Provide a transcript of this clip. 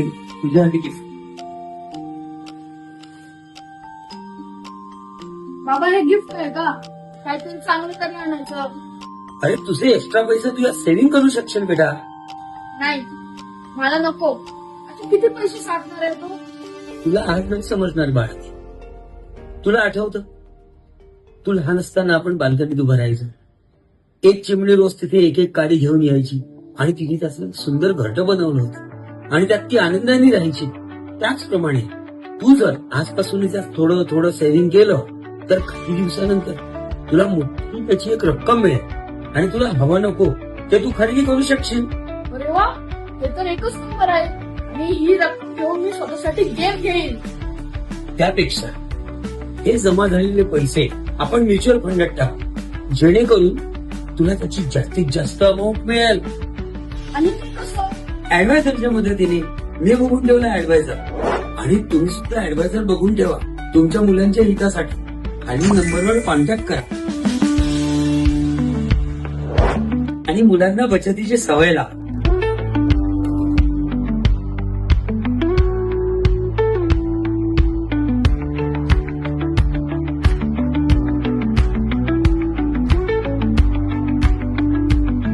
तुझ्यासाठी गिफ्ट. बाबा हे गिफ्ट आहे का? काहीतरी चांगलं तरी आणायचं. अरे तुझे एक्स्ट्रा पैसे तुझ्या सेव्हिंग करू शकशील बेटा. नाही मला नको. आता किती पैसे साठणार आहे तो? तुला आज नाही समजणार बाळ. तुला आठवतं तू लहान असताना आपण बाल्कनीत उभं राहायचं. एक चिमणी रोज तिथे एक एक काडी घेऊन यायची आणि तिने त्याचं सुंदर घरटं बनवलं होतं आणि त्यात ती आनंदाने राहायची. त्याचप्रमाणे तू जर आजपासून त्यात थोडं थोडं सेव्हिंग केलं तर काही दिवसानंतर तुला मोठी त्याची एक रक्कम मिळेल आणि तुला हवं नको ते तू खरेदी करू शकशील. अरे वा, हे तर एकच नंबर आहे. आणि ही रक्कम घेऊन मी स्वतःसाठी गेम घेईन. त्यापेक्षा हे जमा झालेले पैसे आपण म्युच्युअल फंडात टाक, जेणेकरून तुला त्याची जास्तीत जास्त अमाऊंट मिळेल. आणि ते कसं? ऍडवायझरच्या मदतीने. मी बघून ठेवला ऍडवायझर आणि तुम्ही सुद्धा ऍडवायझर बघून ठेवा तुमच्या मुलांच्या हितासाठी. आणि नंबरवर कॉन्टॅक्ट करा आणि मुलांना बचतीची सवय लावा.